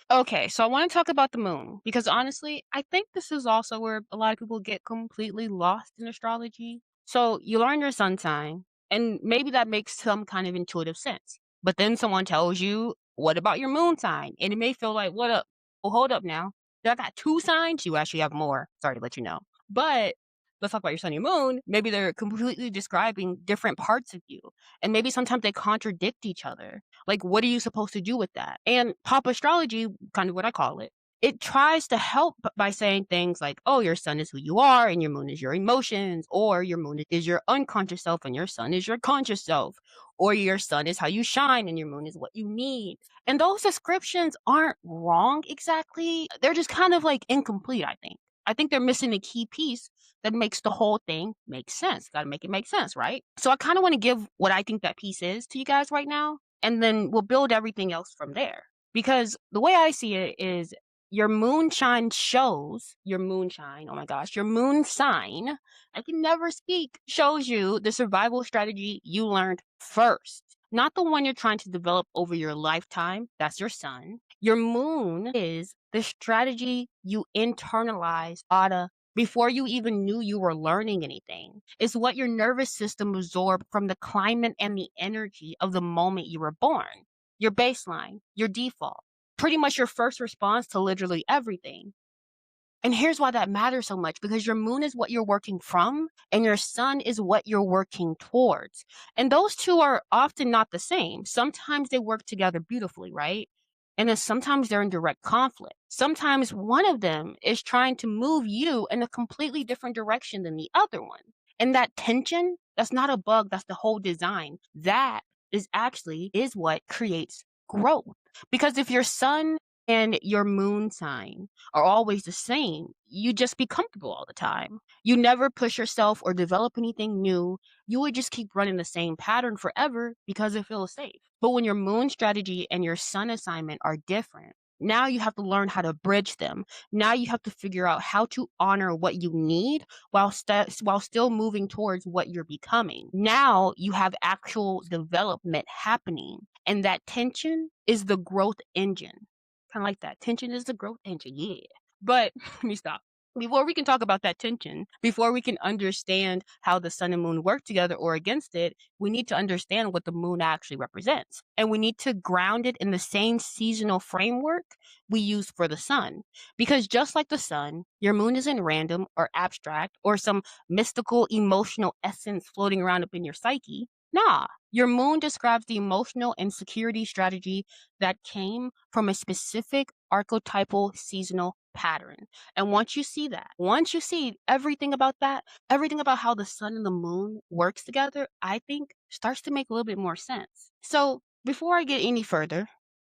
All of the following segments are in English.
Okay, so I want to talk about the moon because honestly, I think this is also where a lot of people get completely lost in astrology. So you learn your sun sign, and maybe that makes some kind of intuitive sense. But then someone tells you, what about your moon sign? And it may feel like, what up? Well, hold up now. I got two signs? You actually have more. Sorry to let you know. But let's talk about your sun and moon. Maybe they're completely describing different parts of you. And maybe sometimes they contradict each other. Like, what are you supposed to do with that? And pop astrology, kind of what I call it tries to help by saying things like, oh, your sun is who you are, and your moon is your emotions, or your moon is your unconscious self, and your sun is your conscious self, or your sun is how you shine, and your moon is what you need. And those descriptions aren't wrong exactly. They're just kind of like incomplete, I think. I think they're missing the key piece that makes the whole thing make sense. Got to make it make sense, right? So I kind of want to give what I think that piece is to you guys right now, and then we'll build everything else from there. Because the way I see it is your moonshine shows your moonshine. Oh my gosh, your moon sign. I can never speak. Shows you the survival strategy you learned first, not the one you're trying to develop over your lifetime. That's your sun. Your moon is the strategy you internalize before you even knew you were learning anything. It's what your nervous system absorbed from the climate and the energy of the moment you were born. Your baseline, your default, pretty much your first response to literally everything. And here's why that matters so much, because your moon is what you're working from and your sun is what you're working towards. And those two are often not the same. Sometimes they work together beautifully, right? And then sometimes they're in direct conflict. Sometimes one of them is trying to move you in a completely different direction than the other one. And that tension, that's not a bug, that's the whole design. That is what creates growth. Because if your sun and your moon sign are always the same, you just be comfortable all the time. You never push yourself or develop anything new. You would just keep running the same pattern forever because it feels safe. But when your moon strategy and your sun assignment are different, now you have to learn how to bridge them. Now you have to figure out how to honor what you need while still moving towards what you're becoming. Now you have actual development happening, and that tension is the growth engine. Kinda like that. Tension is the growth engine, yeah. But let me stop. Before we can talk about that tension, before we can understand how the sun and moon work together or against it, we need to understand what the moon actually represents. And we need to ground it in the same seasonal framework we use for the sun. Because just like the sun, your moon isn't random or abstract or some mystical emotional essence floating around up in your psyche. Nah, your moon describes the emotional and security strategy that came from a specific archetypal seasonal pattern. And once you see everything about that, everything about how the sun and the moon works together, I think starts to make a little bit more sense. So before I get any further,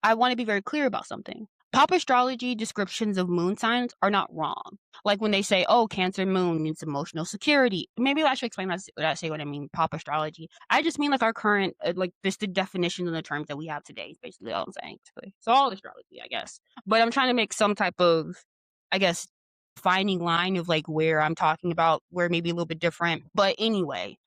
I want to be very clear about something. Pop astrology descriptions of moon signs are not wrong. Like when they say, oh, Cancer moon means emotional security. Maybe I should explain what I say when I mean pop astrology. I just mean like our current, like this the definition of the terms that we have today is basically all I'm saying. Basically. So all astrology, I guess. But I'm trying to make some type of, I guess, finding line of like where I'm talking about, where maybe a little bit different. But anyway,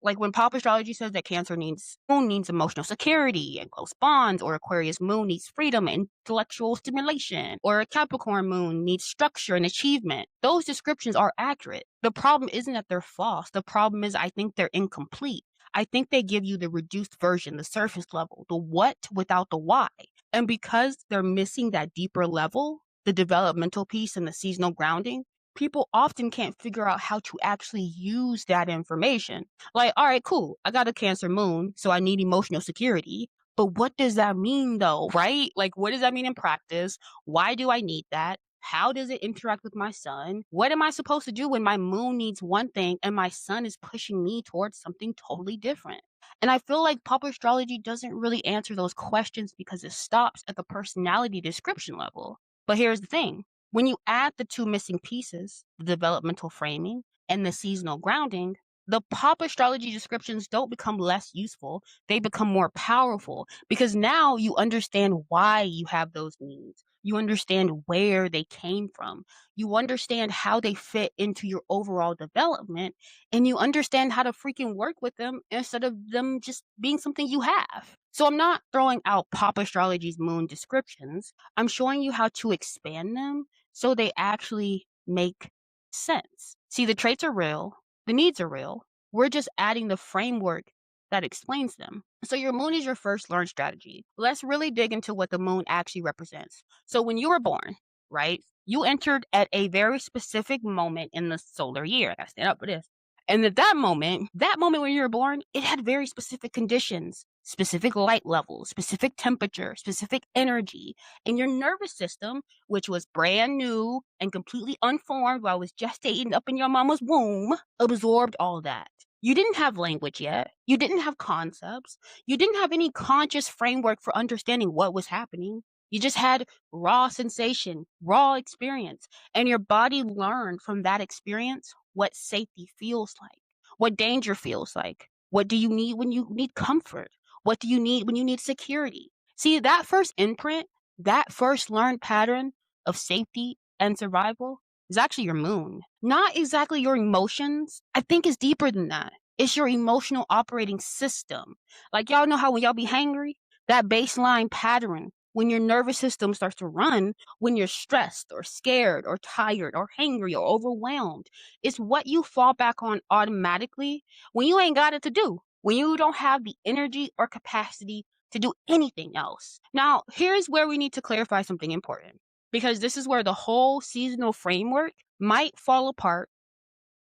like when pop astrology says that Cancer moon needs emotional security and close bonds, or Aquarius moon needs freedom and intellectual stimulation, or a Capricorn moon needs structure and achievement, those descriptions are accurate. The problem isn't that they're false. The problem is I think they're incomplete. I think they give you the reduced version, the surface level, the what without the why. And because they're missing that deeper level, the developmental piece and the seasonal grounding, people often can't figure out how to actually use that information. Like, all right, cool. I got a Cancer moon, so I need emotional security. But what does that mean though, right? Like, what does that mean in practice? Why do I need that? How does it interact with my sun? What am I supposed to do when my moon needs one thing and my sun is pushing me towards something totally different? And I feel like pop astrology doesn't really answer those questions because it stops at the personality description level. But here's the thing, when you add the two missing pieces, the developmental framing and the seasonal grounding, the pop astrology descriptions don't become less useful. They become more powerful because now you understand why you have those needs. You understand where they came from. You understand how they fit into your overall development, and you understand how to freaking work with them instead of them just being something you have. So I'm not throwing out pop astrology's moon descriptions. I'm showing you how to expand them so they actually make sense. See, the traits are real, the needs are real. We're just adding the framework that explains them. So your moon is your first learned strategy. Let's really dig into what the moon actually represents. So when you were born, right, you entered at a very specific moment in the solar year. I gotta stand up for this. And at that moment when you were born, it had very specific conditions, specific light levels, specific temperature, specific energy. And your nervous system, which was brand new and completely unformed while it was gestating up in your mama's womb, absorbed all that. You didn't have language yet. You didn't have concepts. You didn't have any conscious framework for understanding what was happening. You just had raw sensation, raw experience. And your body learned from that experience what safety feels like, what danger feels like. What do you need when you need comfort? What do you need when you need security? See, that first imprint, that first learned pattern of safety and survival is actually your moon. Not exactly your emotions. I think it's deeper than that. It's your emotional operating system. Like y'all know how when y'all be hangry, that baseline pattern, when your nervous system starts to run, when you're stressed or scared or tired or hangry or overwhelmed, it's what you fall back on automatically when you ain't got it to do, when you don't have the energy or capacity to do anything else. Now, here's where we need to clarify something important because this is where the whole seasonal framework might fall apart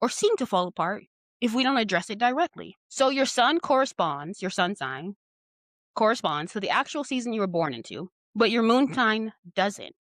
or seem to fall apart if we don't address it directly. So, your sun sign corresponds to the actual season you were born into, but your moon sign doesn't.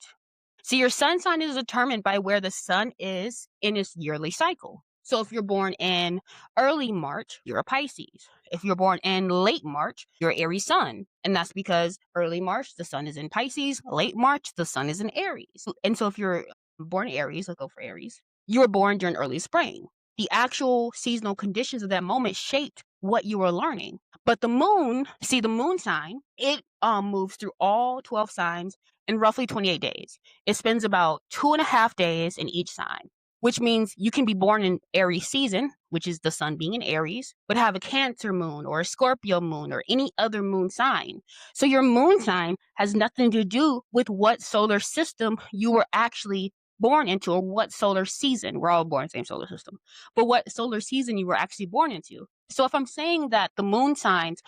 See, your sun sign is determined by where the sun is in its yearly cycle. So if you're born in early March, you're a Pisces. If you're born in late March, you're Aries sun. And that's because early March, the sun is in Pisces. Late March, the sun is in Aries. And so if you're born Aries, let's go for Aries, you were born during early spring. The actual seasonal conditions of that moment shaped what you were learning. But the moon, see the moon sign, it moves through all 12 signs in roughly 28 days. It spends about 2.5 days in each sign, which means you can be born in Aries season, which is the sun being in Aries, but have a Cancer moon or a Scorpio moon or any other moon sign. So your moon sign has nothing to do with what solar system you were actually born into or what solar season. We're all born in the same solar system, but what solar season you were actually born into. So if I'm saying that the moon signs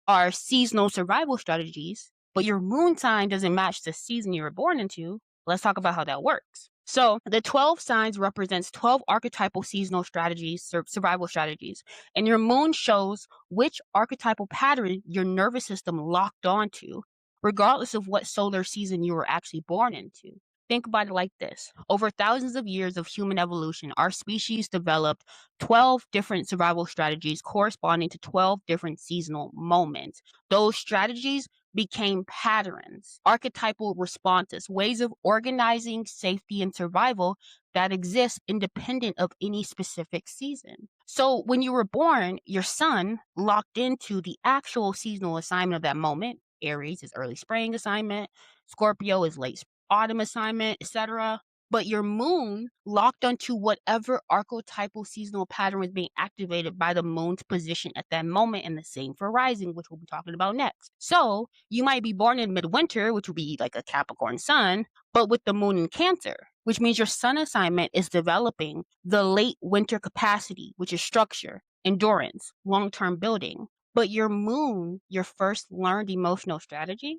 are seasonal survival strategies, but your moon sign doesn't match the season you were born into, let's talk about how that works. So the 12 signs represents 12 archetypal seasonal strategies, survival strategies, and your moon shows which archetypal pattern your nervous system locked onto, regardless of what solar season you were actually born into. Think about it like this. Over thousands of years of human evolution, our species developed 12 different survival strategies corresponding to 12 different seasonal moments. Those strategies became patterns, archetypal responses, ways of organizing safety and survival that exist independent of any specific season. So when you were born, your sun locked into the actual seasonal assignment of that moment. Aries is early spring assignment, Scorpio is late autumn assignment, etc. But your moon locked onto whatever archetypal seasonal pattern was being activated by the moon's position at that moment, and the same for rising, which we'll be talking about next. So you might be born in midwinter, which would be like a Capricorn sun, but with the moon in Cancer, which means your sun assignment is developing the late winter capacity, which is structure, endurance, long-term building. But your moon, your first learned emotional strategy,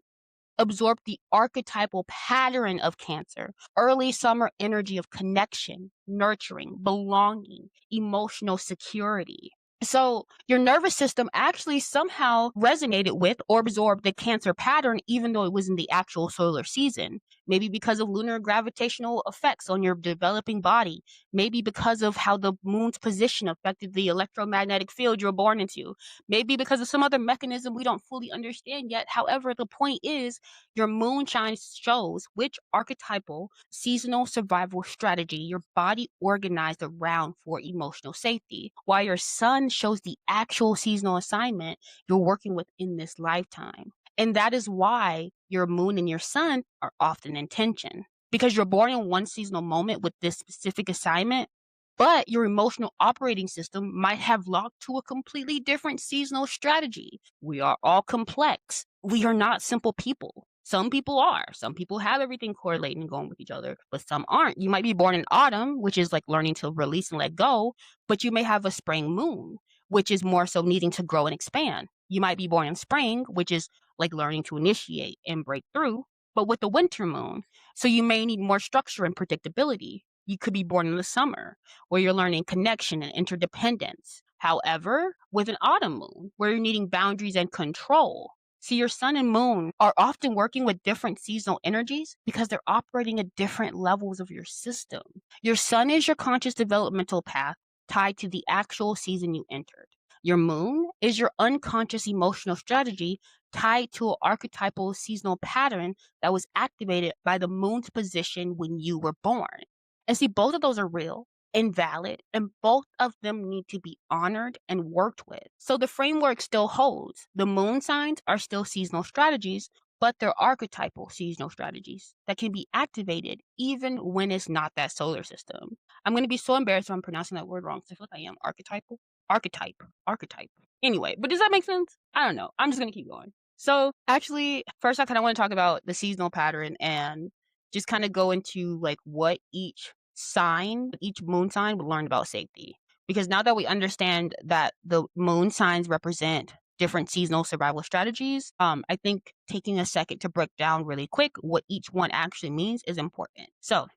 absorb the archetypal pattern of Cancer, early summer energy of connection, nurturing, belonging, emotional security. So your nervous system actually somehow resonated with or absorbed the Cancer pattern, even though it was in the actual solar season. Maybe because of lunar gravitational effects on your developing body. Maybe because of how the moon's position affected the electromagnetic field you're born into. Maybe because of some other mechanism we don't fully understand yet. However, the point is your moonshine shows which archetypal seasonal survival strategy your body organized around for emotional safety, while your sun shows the actual seasonal assignment you're working with in this lifetime. And that is why your moon and your sun are often in tension, because you're born in one seasonal moment with this specific assignment, but your emotional operating system might have locked to a completely different seasonal strategy. We are all complex. we are not simple people. Some people are. Some people have everything correlating and going with each other, but some aren't. You might be born in autumn, which is like learning to release and let go, but you may have a spring moon, which is more so needing to grow and expand. You might be born in spring, which is like learning to initiate and break through, but with the winter moon. So you may need more structure and predictability. You could be born in the summer, where you're learning connection and interdependence. However, with an autumn moon, where you're needing boundaries and control. See, your sun and moon are often working with different seasonal energies because they're operating at different levels of your system. Your sun is your conscious developmental path tied to the actual season you entered. Your moon is your unconscious emotional strategy tied to an archetypal seasonal pattern that was activated by the moon's position when you were born. And see, both of those are real and valid, and both of them need to be honored and worked with. So the framework still holds. The moon signs are still seasonal strategies, but they're archetypal seasonal strategies that can be activated even when it's not that solar system. I'm going to be so embarrassed if I'm pronouncing that word wrong because I feel like I am. Archetypal? Archetype. Anyway, but does that make sense? I don't know. I'm just going to keep going. So actually, first I kind of want to talk about the seasonal pattern and just kind of go into like what each moon sign would learn about safety. Because now that we understand that the moon signs represent different seasonal survival strategies, I think taking a second to break down really quick what each one actually means is important. So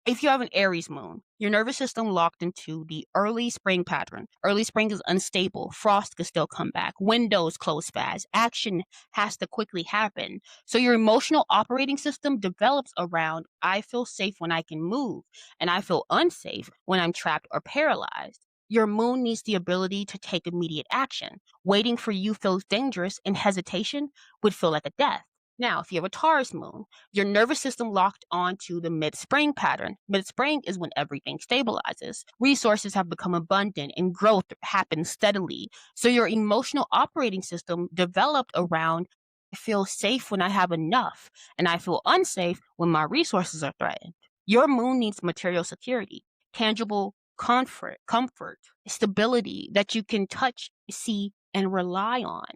if you have an Aries moon, your nervous system locked into the early spring pattern. Early spring is unstable. Frost could still come back. Windows close fast. Action has to quickly happen. So your emotional operating system develops around I feel safe when I can move, and I feel unsafe when I'm trapped or paralyzed. Your moon needs the ability to take immediate action. Waiting for you feels dangerous, and hesitation would feel like a death. Now, if you have a Taurus moon, your nervous system locked onto the mid-spring pattern. Mid-spring is when everything stabilizes. Resources have become abundant and growth happens steadily. So your emotional operating system developed around I feel safe when I have enough, and I feel unsafe when my resources are threatened. Your moon needs material security, tangible comfort, stability that you can touch, see, and rely on.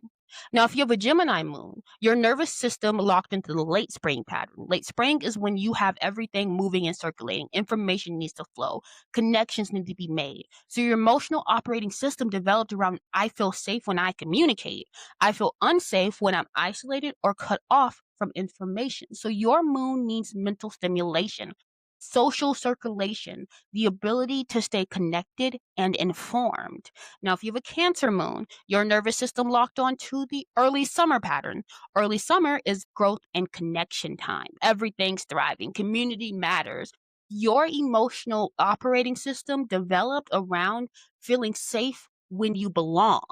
Now, if you have a Gemini moon, your nervous system locked into the late spring pattern. Late spring is when you have everything moving and circulating. Information needs to flow. Connections need to be made. So your emotional operating system developed around I feel safe when I communicate. I feel unsafe when I'm isolated or cut off from information. So your moon needs mental stimulation, social circulation, the ability to stay connected and informed. Now, if you have a Cancer moon, your nervous system locked on to the early summer pattern. Early summer is growth and connection time. Everything's thriving. Community matters. Your emotional operating system developed around feeling safe when you belong.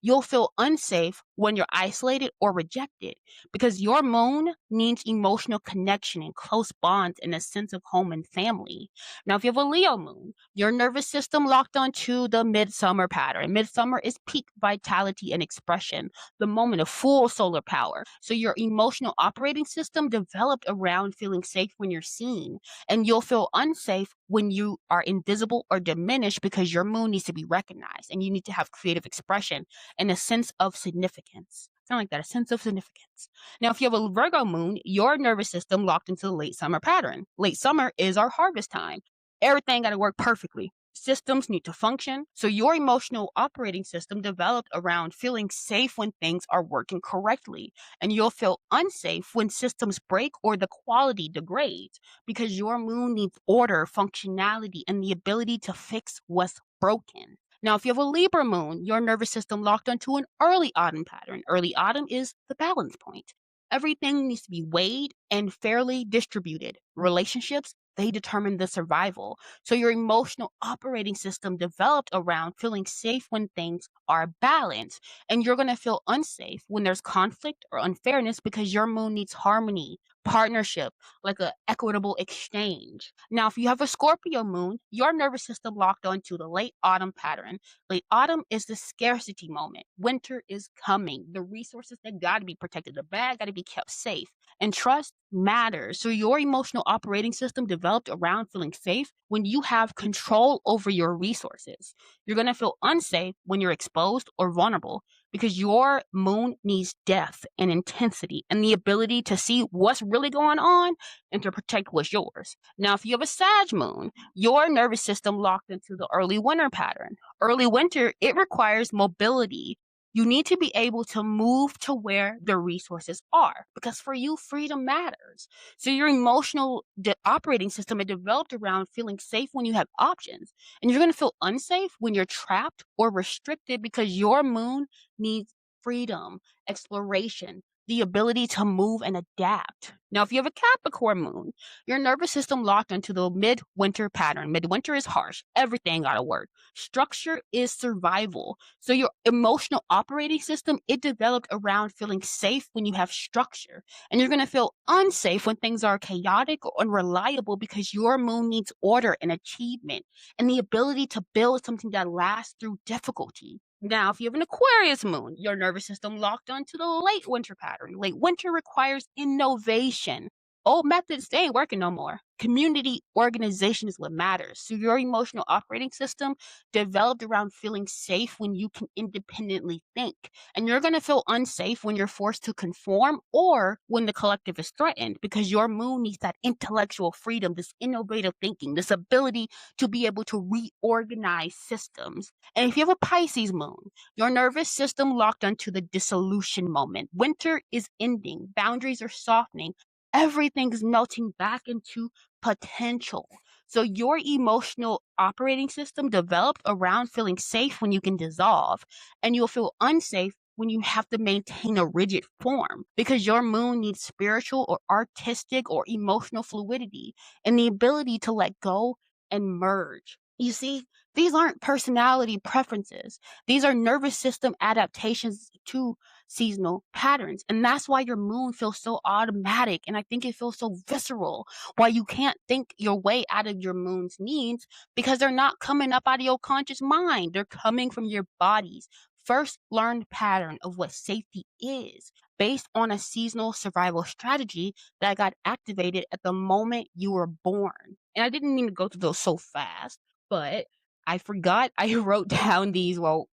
You'll feel unsafe when you're isolated or rejected because your moon needs emotional connection and close bonds and a sense of home and family. Now, if you have a Leo moon, your nervous system locked onto the midsummer pattern. Midsummer is peak vitality and expression, the moment of full solar power. So your emotional operating system developed around feeling safe when you're seen, and you'll feel unsafe when you are invisible or diminished because your moon needs to be recognized and you need to have creative expression and a sense of significance. Kind of like that, a sense of significance. Now, if you have a Virgo moon, your nervous system locked into the late summer pattern. Late summer is our harvest time. Everything got to work perfectly. Systems need to function. So your emotional operating system developed around feeling safe when things are working correctly. And you'll feel unsafe when systems break or the quality degrades because your moon needs order, functionality, and the ability to fix what's broken. Now, if you have a Libra moon, your nervous system locked onto an early autumn pattern. Early autumn is the balance point. Everything needs to be weighed and fairly distributed. Relationships, they determine the survival. So your emotional operating system developed around feeling safe when things are balanced. And you're going to feel unsafe when there's conflict or unfairness because your moon needs harmony, partnership, like an equitable exchange. Now, if you have a Scorpio moon, your nervous system locked onto the late autumn pattern. Late autumn is the scarcity moment. Winter is coming. The resources, they got to be protected. The bag got to be kept safe. And trust matters. So your emotional operating system developed around feeling safe when you have control over your resources. You're going to feel unsafe when you're exposed or vulnerable because your moon needs depth and intensity and the ability to see what's really going on and to protect what's yours. Now, if you have a Sag moon, your nervous system locked into the early winter pattern. Early winter, it requires mobility. You need to be able to move to where the resources are because for you, freedom matters. So your emotional operating system is developed around feeling safe when you have options. And you're going to feel unsafe when you're trapped or restricted because your moon needs freedom, exploration, the ability to move and adapt. Now, if you have a Capricorn moon, your nervous system locked into the midwinter pattern. Midwinter is harsh. Everything got to work. Structure is survival. So your emotional operating system, it developed around feeling safe when you have structure. And you're going to feel unsafe when things are chaotic or unreliable because your moon needs order and achievement and the ability to build something that lasts through difficulty. Now, if you have an Aquarius moon, your nervous system locked onto the late winter pattern. Late winter requires innovation. Old methods, they ain't working no more. Community organization is what matters. So your emotional operating system developed around feeling safe when you can independently think. And you're going to feel unsafe when you're forced to conform or when the collective is threatened because your moon needs that intellectual freedom, this innovative thinking, this ability to be able to reorganize systems. And if you have a Pisces moon, your nervous system locked onto the dissolution moment. Winter is ending, boundaries are softening, everything's melting back into potential. So your emotional operating system developed around feeling safe when you can dissolve, and you'll feel unsafe when you have to maintain a rigid form because your moon needs spiritual or artistic or emotional fluidity and the ability to let go and merge. You see, these aren't personality preferences. These are nervous system adaptations to seasonal patterns. And that's why your moon feels so automatic. And I think it feels so visceral. Why you can't think your way out of your moon's needs because they're not coming up out of your conscious mind. They're coming from your body's first learned pattern of what safety is based on a seasonal survival strategy that got activated at the moment you were born. And I didn't mean to go through those so fast, but I forgot I wrote down these while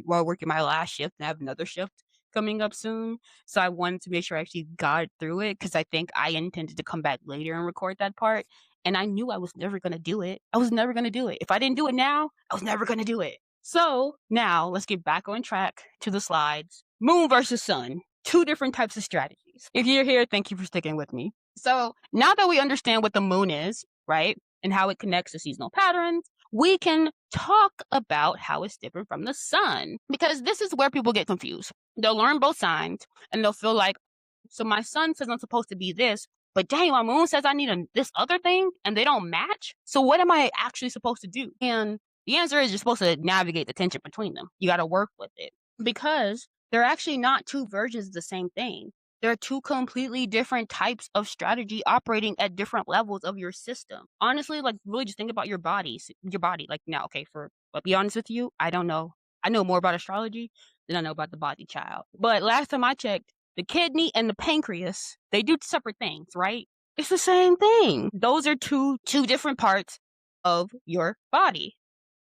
working my last shift and I have another shift coming up soon. So I wanted to make sure I actually got through it because I think I intended to come back later and record that part. And I knew I was never going to do it. I was never going to do it. If I didn't do it now, I was never going to do it. So now let's get back on track to the slides. Moon versus sun, two different types of strategies. If you're here, thank you for sticking with me. So now that we understand what the moon is, right, and how it connects to seasonal patterns, we can talk about how it's different from the sun because this is where people get confused. They'll learn both signs and they'll feel like, so my sun says I'm supposed to be this, but dang, my moon says I need this other thing and they don't match. So what am I actually supposed to do? And the answer is you're supposed to navigate the tension between them. You got to work with it because they're actually not two versions of the same thing. There are two completely different types of strategy operating at different levels of your system. Honestly, like really just think about your body. Like now, okay, but be honest with you, I don't know. I know more about astrology than I know about the body, child. But last time I checked, the kidney and the pancreas, they do separate things, right? It's the same thing. Those are two different parts of your body.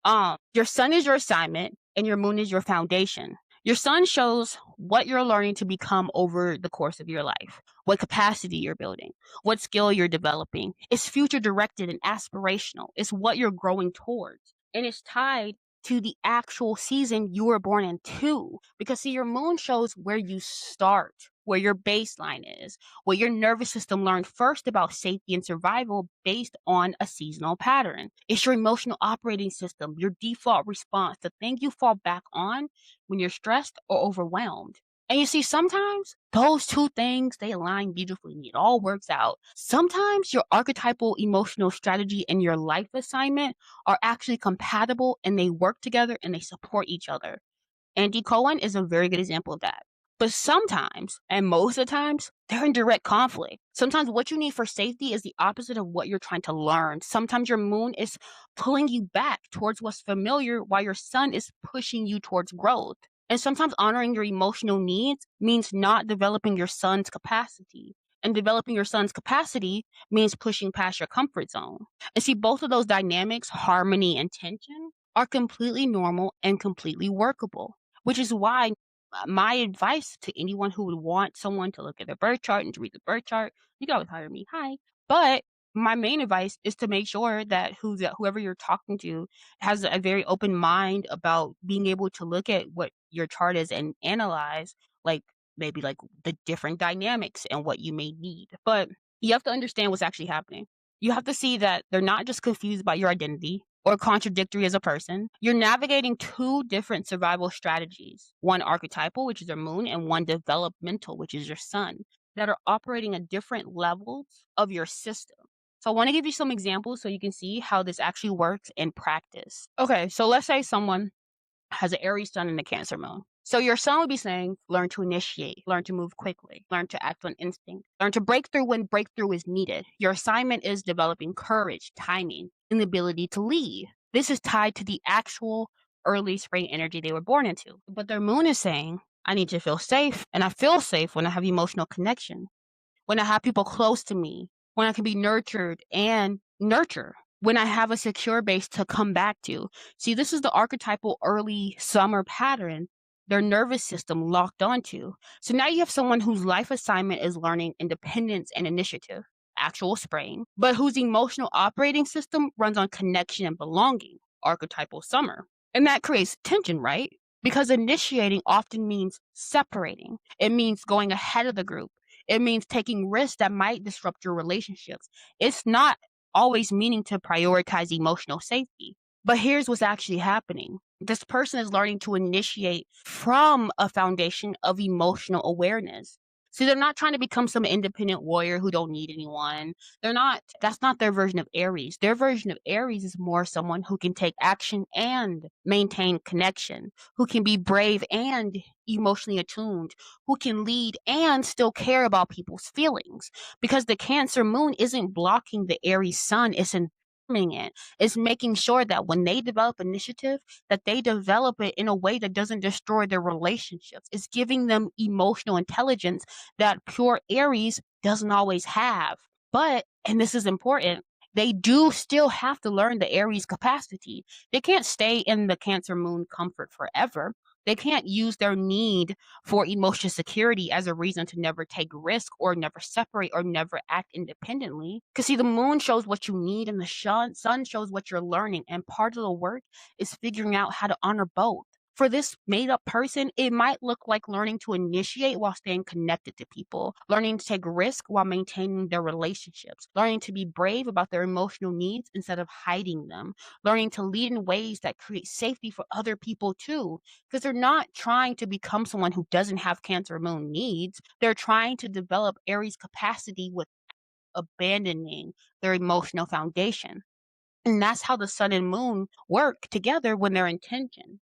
Your sun is your assignment and your moon is your foundation. Your sun shows what you're learning to become over the course of your life, what capacity you're building, what skill you're developing. It's future directed and aspirational. It's what you're growing towards. And it's tied to the actual season you were born into. Because see, your moon shows where you start, where your baseline is, what your nervous system learned first about safety and survival based on a seasonal pattern. It's your emotional operating system, your default response, the thing you fall back on when you're stressed or overwhelmed. And you see, sometimes those two things, they align beautifully and it all works out. Sometimes your archetypal emotional strategy and your life assignment are actually compatible and they work together and they support each other. Andy Cohen is a very good example of that. But sometimes, and most of the times, they're in direct conflict. Sometimes what you need for safety is the opposite of what you're trying to learn. Sometimes your moon is pulling you back towards what's familiar while your sun is pushing you towards growth. And sometimes honoring your emotional needs means not developing your sun's capacity. And developing your sun's capacity means pushing past your comfort zone. And see, both of those dynamics, harmony and tension, are completely normal and completely workable, which is why My advice to anyone who would want someone to look at their birth chart and to read the birth chart, you can always hire me. Hi. But my main advice is to make sure that whoever you're talking to has a very open mind about being able to look at what your chart is and analyze, like, maybe, like, the different dynamics and what you may need. But you have to understand what's actually happening. You have to see that they're not just confused about your identity or contradictory as a person. You're navigating two different survival strategies, one archetypal, which is your moon, and one developmental, which is your sun, that are operating at different levels of your system. So I want to give you some examples so you can see how this actually works in practice. Okay, so let's say someone has an Aries sun and a Cancer moon. So your sun would be saying, learn to initiate, learn to move quickly, learn to act on instinct, learn to break through when breakthrough is needed. Your assignment is developing courage, timing, and the ability to lead. This is tied to the actual early spring energy they were born into. But their moon is saying, I need to feel safe, and I feel safe when I have emotional connection, when I have people close to me, when I can be nurtured and nurture, when I have a secure base to come back to. See, this is the archetypal early summer pattern their nervous system locked onto. So now you have someone whose life assignment is learning independence and initiative, actual spring, but whose emotional operating system runs on connection and belonging, archetypal summer. And that creates tension, right? Because initiating often means separating. It means going ahead of the group. It means taking risks that might disrupt your relationships. It's not always meaning to prioritize emotional safety. But here's what's actually happening. This person is learning to initiate from a foundation of emotional awareness. See, they're not trying to become some independent warrior who don't need anyone. That's not their version of Aries. Their version of Aries is more someone who can take action and maintain connection, who can be brave and emotionally attuned, who can lead and still care about people's feelings. Because the Cancer moon isn't blocking the Aries sun, it's informing it. It's making sure that when they develop initiative, that they develop it in a way that doesn't destroy their relationships. It's giving them emotional intelligence that pure Aries doesn't always have. But, and this is important, they do still have to learn the Aries capacity. They can't stay in the Cancer moon comfort forever. They can't use their need for emotional security as a reason to never take risk or never separate or never act independently. Because see, the moon shows what you need and the sun shows what you're learning. And part of the work is figuring out how to honor both. For this made up person, it might look like learning to initiate while staying connected to people, learning to take risk while maintaining their relationships, learning to be brave about their emotional needs instead of hiding them, learning to lead in ways that create safety for other people too. Because they're not trying to become someone who doesn't have Cancer moon needs. They're trying to develop Aries capacity with abandoning their emotional foundation. And that's how the sun and moon work together when they're in tension.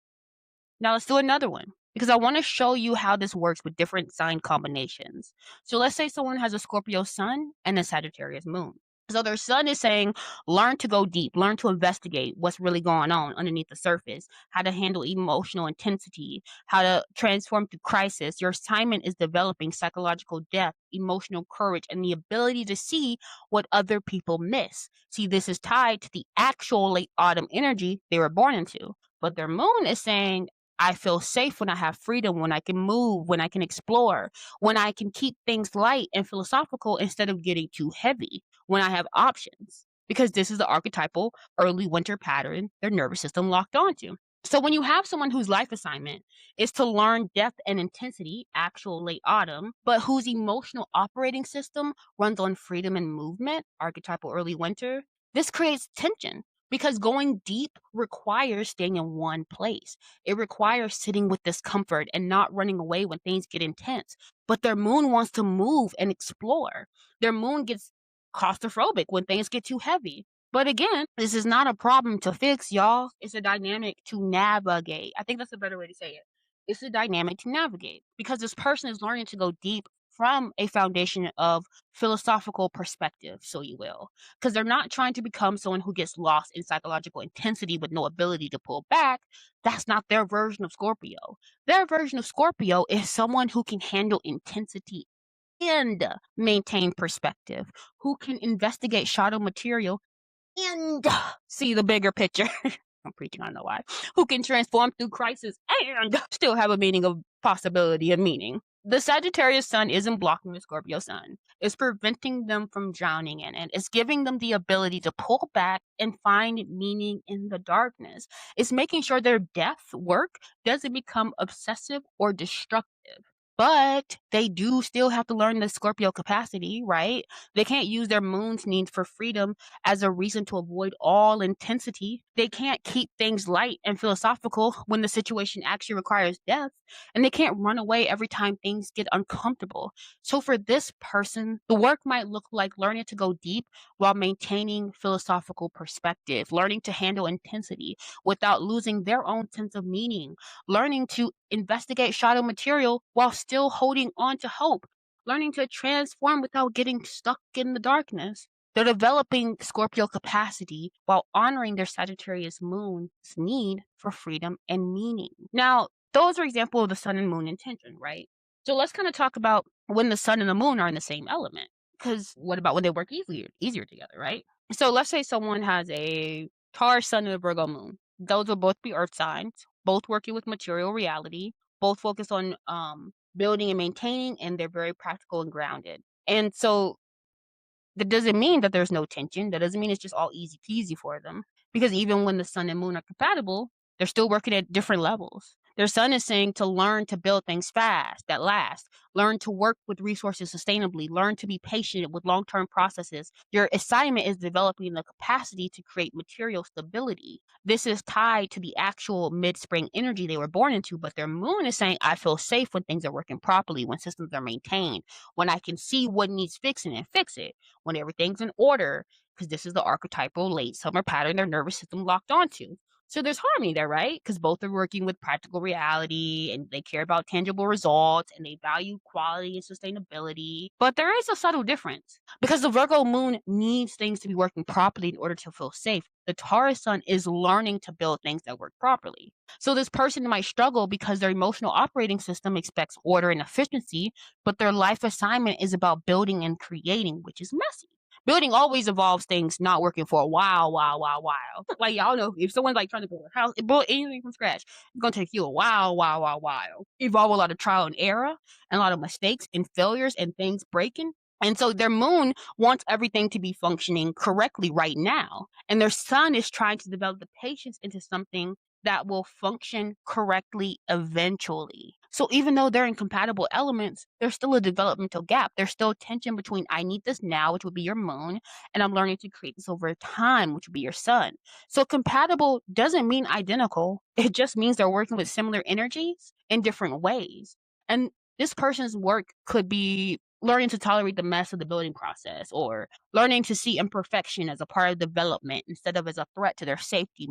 Now let's do another one because I want to show you how this works with different sign combinations. So let's say someone has a Scorpio sun and a Sagittarius moon. So their sun is saying, learn to go deep, learn to investigate what's really going on underneath the surface, how to handle emotional intensity, how to transform through crisis. Your assignment is developing psychological depth, emotional courage, and the ability to see what other people miss. See, this is tied to the actual late autumn energy they were born into. But their moon is saying, I feel safe when I have freedom, when I can move, when I can explore, when I can keep things light and philosophical instead of getting too heavy, when I have options. Because this is the archetypal early winter pattern their nervous system locked onto. So when you have someone whose life assignment is to learn depth and intensity, actual late autumn, but whose emotional operating system runs on freedom and movement, archetypal early winter, this creates tension because going deep requires staying in one place. It requires sitting with discomfort and not running away when things get intense. But their moon wants to move and explore. Their moon gets claustrophobic when things get too heavy. But again, this is not a problem to fix, y'all. It's a dynamic to navigate. I think that's a better way to say it. It's a dynamic to navigate because this person is learning to go deep from a foundation of philosophical perspective, so you will. Because they're not trying to become someone who gets lost in psychological intensity with no ability to pull back. That's not their version of Scorpio. Their version of Scorpio is someone who can handle intensity and maintain perspective, who can investigate shadow material and see the bigger picture. I'm preaching, I don't know why. Who can transform through crisis and still have a meaning of possibility of meaning. The Sagittarius sun isn't blocking the Scorpio sun. It's preventing them from drowning in it. It's giving them the ability to pull back and find meaning in the darkness. It's making sure their depth work doesn't become obsessive or destructive. But they do still have to learn the Scorpio capacity, right? They can't use their moon's needs for freedom as a reason to avoid all intensity. They can't keep things light and philosophical when the situation actually requires depth, and they can't run away every time things get uncomfortable. So for this person, the work might look like learning to go deep while maintaining philosophical perspective, learning to handle intensity without losing their own sense of meaning, learning to investigate shadow material while still holding on to hope, learning to transform without getting stuck in the darkness. They're developing Scorpio capacity while honoring their Sagittarius moon's need for freedom and meaning. Now, those are examples of the sun and moon intention, right? So let's kind of talk about when the sun and the moon are in the same element. Because what about when they work easier together, right? So let's say someone has a Taurus sun and a Virgo moon. Those will both be earth signs, both working with material reality, both focus on building and maintaining, and they're very practical and grounded. And so that doesn't mean that there's no tension. That doesn't mean it's just all easy peasy for them. Because even when the sun and moon are compatible, they're still working at different levels. Their sun is saying to learn to build things fast, that last, learn to work with resources sustainably, learn to be patient with long term processes. Your assignment is developing the capacity to create material stability. This is tied to the actual mid spring energy they were born into, but their moon is saying, I feel safe when things are working properly, when systems are maintained, when I can see what needs fixing and fix it, when everything's in order, because this is the archetypal late summer pattern their nervous system locked onto. So there's harmony there, right? Because both are working with practical reality and they care about tangible results and they value quality and sustainability. But there is a subtle difference because the Virgo moon needs things to be working properly in order to feel safe. The Taurus sun is learning to build things that work properly. So this person might struggle because their emotional operating system expects order and efficiency, but their life assignment is about building and creating, which is messy. Building always involves things not working for a while. Like y'all know, if someone's like trying to build a house, build anything from scratch, it's gonna take you a while. Involve a lot of trial and error and a lot of mistakes and failures and things breaking. And so their moon wants everything to be functioning correctly right now. And their sun is trying to develop the patience into something that will function correctly eventually. So even though they're incompatible elements, there's still a developmental gap. There's still tension between I need this now, which would be your moon, and I'm learning to create this over time, which would be your sun. So compatible doesn't mean identical. It just means they're working with similar energies in different ways. And this person's work could be learning to tolerate the mess of the building process or learning to see imperfection as a part of development instead of as a threat to their safety,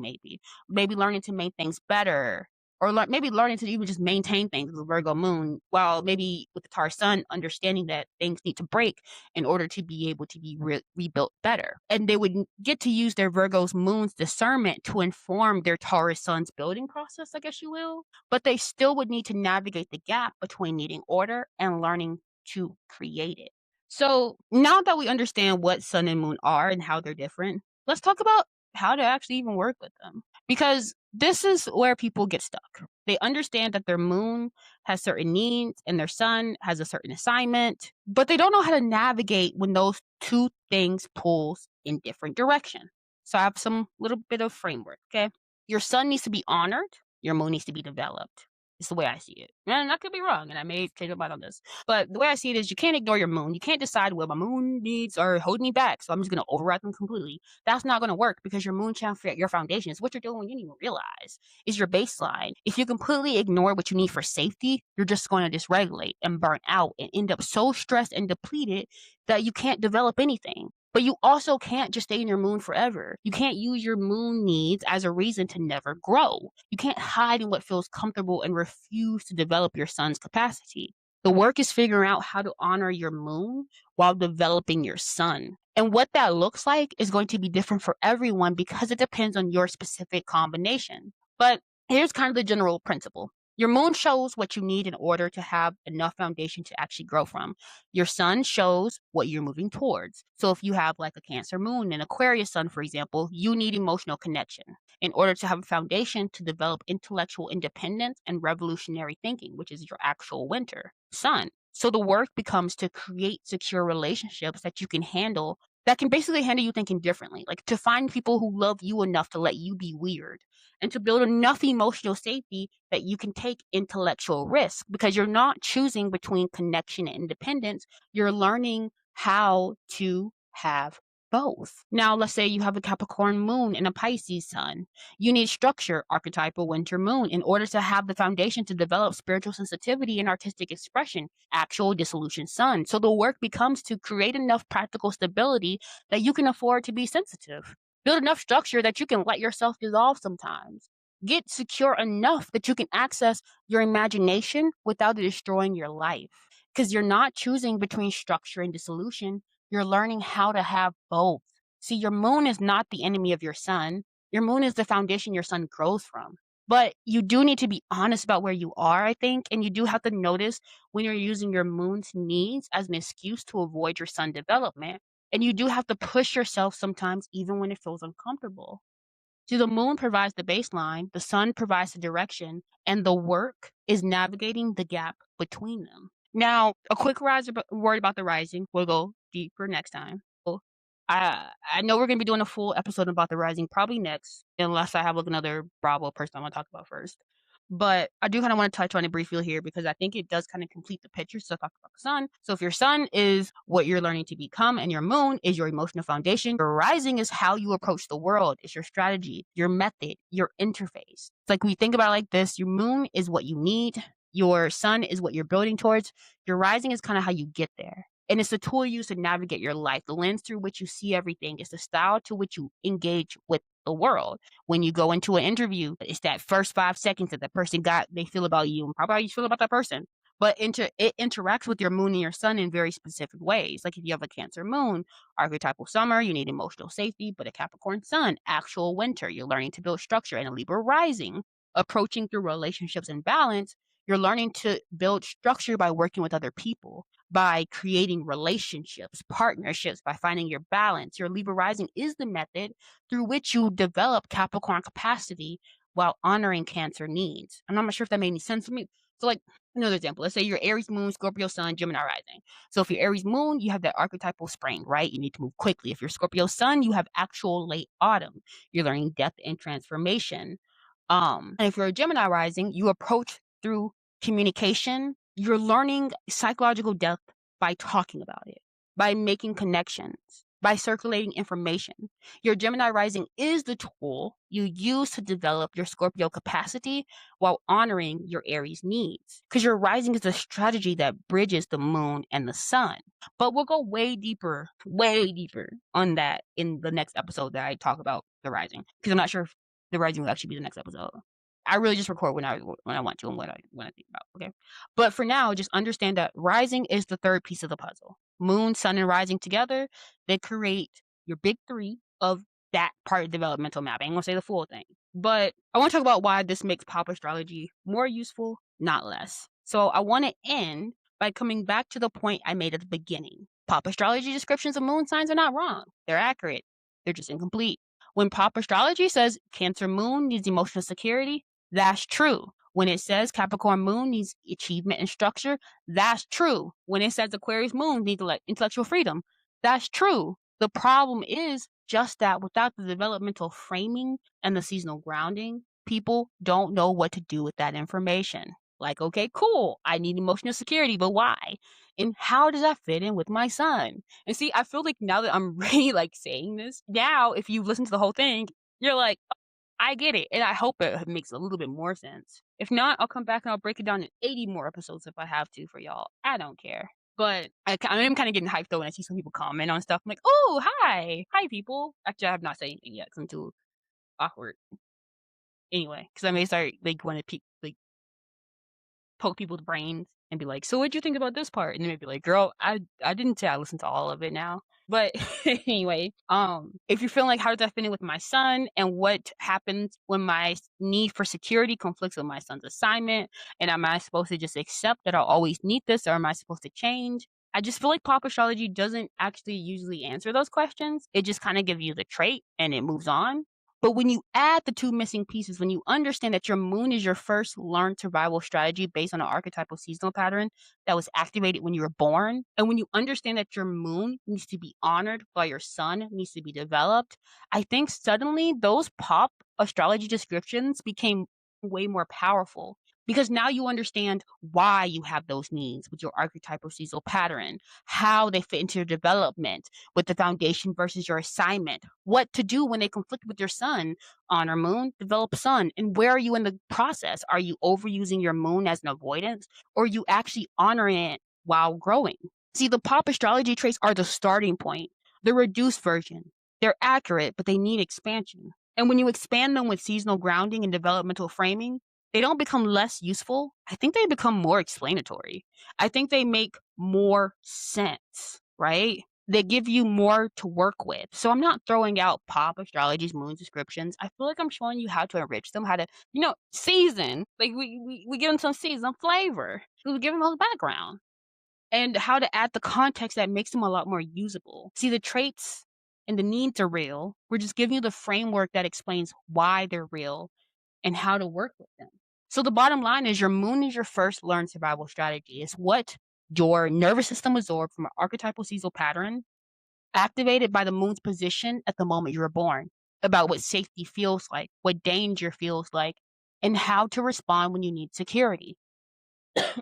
maybe learning to make things better or maybe learning to even just maintain things with Virgo moon, while maybe with the Taurus sun, understanding that things need to break in order to be able to be rebuilt better. And they would get to use their Virgo's moon's discernment to inform their Taurus sun's building process, I guess you will. But they still would need to navigate the gap between needing order and learning to create it. So now that we understand what sun and moon are and how they're different, let's talk about how to actually even work with them. Because this is where people get stuck. They understand that their moon has certain needs and their sun has a certain assignment, but they don't know how to navigate when those two things pulls in different direction. So I have some little bit of framework, okay? Your sun needs to be honored, your moon needs to be developed. It's the way I see it. And I could be wrong, and I may change my mind on this. But the way I see it is you can't ignore your moon. You can't decide, well, my moon needs are holding me back, so I'm just going to override them completely. That's not going to work because your moon channel for your foundation is what you're doing when you didn't even realize is your baseline. If you completely ignore what you need for safety, you're just going to dysregulate and burn out and end up so stressed and depleted that you can't develop anything. But you also can't just stay in your moon forever. You can't use your moon needs as a reason to never grow. You can't hide in what feels comfortable and refuse to develop your sun's capacity. The work is figuring out how to honor your moon while developing your sun. And what that looks like is going to be different for everyone because it depends on your specific combination. But here's kind of the general principle. Your moon shows what you need in order to have enough foundation to actually grow from. Your sun shows what you're moving towards. So if you have like a Cancer moon and Aquarius sun, for example, you need emotional connection in order to have a foundation to develop intellectual independence and revolutionary thinking, which is your actual winter sun. So the work becomes to create secure relationships that you can handle, that can basically handle you thinking differently, like to find people who love you enough to let you be weird and to build enough emotional safety that you can take intellectual risk because you're not choosing between connection and independence. You're learning how to have both. Now, let's say you have a Capricorn moon and a Pisces sun. You need structure, archetypal winter moon, in order to have the foundation to develop spiritual sensitivity and artistic expression, actual dissolution sun. So the work becomes to create enough practical stability that you can afford to be sensitive. Build enough structure that you can let yourself dissolve sometimes. Get secure enough that you can access your imagination without it destroying your life. Because you're not choosing between structure and dissolution. You're learning how to have both. See, your moon is not the enemy of your sun. Your moon is the foundation your sun grows from. But you do need to be honest about where you are, I think, and you do have to notice when you're using your moon's needs as an excuse to avoid your sun development. And you do have to push yourself sometimes, even when it feels uncomfortable. See, the moon provides the baseline, the sun provides the direction, and the work is navigating the gap between them. Now, a quick word about the rising. We'll go deeper next time. So, I know we're going to be doing a full episode about the rising probably next, unless I have like another Bravo person I want to talk about first. But I do kind of want to touch on it briefly here because I think it does kind of complete the picture. So I talk about the sun. So if your sun is what you're learning to become and your moon is your emotional foundation, your rising is how you approach the world. It's your strategy, your method, your interface. It's like we think about it like this. Your moon is what you need. Your sun is what you're building towards. Your rising is kind of how you get there. And it's the tool you use to navigate your life, the lens through which you see everything. It's the style to which you engage with the world. When you go into an interview, it's that first 5 seconds that the person got, they feel about you and probably how you feel about that person. But it interacts with your moon and your sun in very specific ways. Like if you have a Cancer moon, archetypal summer, you need emotional safety, but a Capricorn sun, actual winter, you're learning to build structure, and a Libra rising, approaching through relationships and balance, you're learning to build structure by working with other people, by creating relationships, partnerships, by finding your balance. Your Libra rising is the method through which you develop Capricorn capacity while honoring Cancer needs. I'm not sure if that made any sense to me. So, like another example, let's say your Aries moon, Scorpio sun, Gemini rising. So, if your Aries moon, you have that archetypal spring, right? You need to move quickly. If you're Scorpio sun, you have actual late autumn. You're learning death and transformation. And if you're a Gemini rising, you approach through communication. You're learning psychological depth by talking about it, by making connections, by circulating information. Your Gemini rising is the tool you use to develop your Scorpio capacity while honoring your Aries needs. Because your rising is a strategy that bridges the moon and the sun. But we'll go way deeper on that in the next episode that I talk about the rising. Because I'm not sure if the rising will actually be the next episode. I really just record when I want to and what I think about. Okay, but for now, just understand that rising is the third piece of the puzzle. Moon, sun, and rising together, they create your big three of that part of developmental map. I ain't gonna say the full thing, but I want to talk about why this makes pop astrology more useful, not less. So I want to end by coming back to the point I made at the beginning. Pop astrology descriptions of moon signs are not wrong. They're accurate. They're just incomplete. When pop astrology says Cancer moon needs emotional security, that's true. When it says Capricorn moon needs achievement and structure, that's true. When it says Aquarius moon needs intellectual freedom, that's true. The problem is just that without the developmental framing and the seasonal grounding, people don't know what to do with that information. Like, okay, cool, I need emotional security, but why? And how does that fit in with my sun? And see, I feel like now that I'm really like saying this, now if you listen to the whole thing, you're like, I get it, and I hope it makes a little bit more sense. If not, I'll come back and I'll break it down in 80 more episodes if I have to for y'all. I don't care. But I am kind of getting hyped though when I see some people comment on stuff. I'm like, oh, hi people. Actually, I have not said anything yet because I'm too awkward. Anyway, because I may start like want to peek like poke people's brains and be like, "So what'd you think about this part?" And they'd be like, "Girl, I didn't say I listened to all of it now." But anyway, if you're feeling like, "How does that fit in with my son, and what happens when my need for security conflicts with my son's assignment, and am I supposed to just accept that I'll always need this, or am I supposed to change?" I just feel like pop astrology doesn't actually usually answer those questions. It just kinda gives you the trait and it moves on. But when you add the 2 missing pieces, when you understand that your moon is your first learned survival strategy based on an archetypal seasonal pattern that was activated when you were born, and when you understand that your moon needs to be honored while your sun needs to be developed, I think suddenly those pop astrology descriptions became way more powerful because now you understand why you have those needs with your archetypal seasonal pattern, how they fit into your development, with the foundation versus your assignment, what to do when they conflict with your sun, honor moon, develop sun, and where are you in the process? Are you overusing your moon as an avoidance, or are you actually honoring it while growing? See, the pop astrology traits are the starting point, the reduced version. They're accurate, but they need expansion. And when you expand them with seasonal grounding and developmental framing, they don't become less useful. I think they become more explanatory. I think they make more sense, right? They give you more to work with. So I'm not throwing out pop astrology's moon descriptions. I feel like I'm showing you how to enrich them, how to, season. Like we give them some season flavor. We give them a background and how to add the context that makes them a lot more usable. See, the traits and the needs are real. We're just giving you the framework that explains why they're real and how to work with them. So the bottom line is your moon is your first learned survival strategy. It's what your nervous system absorbed from an archetypal seasonal pattern activated by the moon's position at the moment you were born, about what safety feels like, what danger feels like, and how to respond when you need security.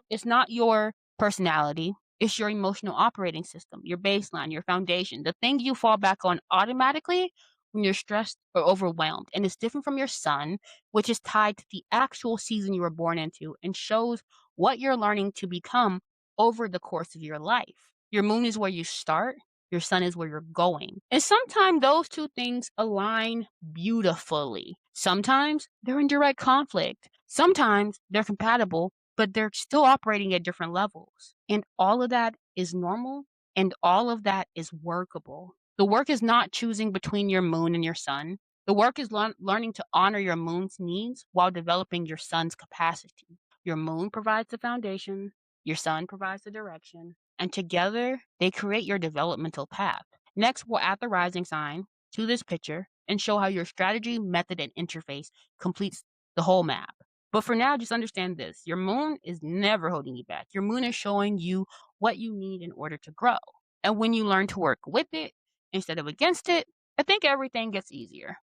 It's not your personality, it's your emotional operating system, your baseline, your foundation, the thing you fall back on automatically when you're stressed or overwhelmed. And it's different from your sun, which is tied to the actual season you were born into and shows what you're learning to become over the course of your life. Your moon is where you start, your sun is where you're going. And sometimes those two things align beautifully. Sometimes they're in direct conflict. Sometimes they're compatible, but they're still operating at different levels. And all of that is normal and all of that is workable. The work is not choosing between your moon and your sun. The work is learning to honor your moon's needs while developing your sun's capacity. Your moon provides the foundation, your sun provides the direction, and together they create your developmental path. Next, we'll add the rising sign to this picture and show how your strategy, method, and interface completes the whole map. But for now, just understand this. Your moon is never holding you back. Your moon is showing you what you need in order to grow. And when you learn to work with it instead of against it, I think everything gets easier.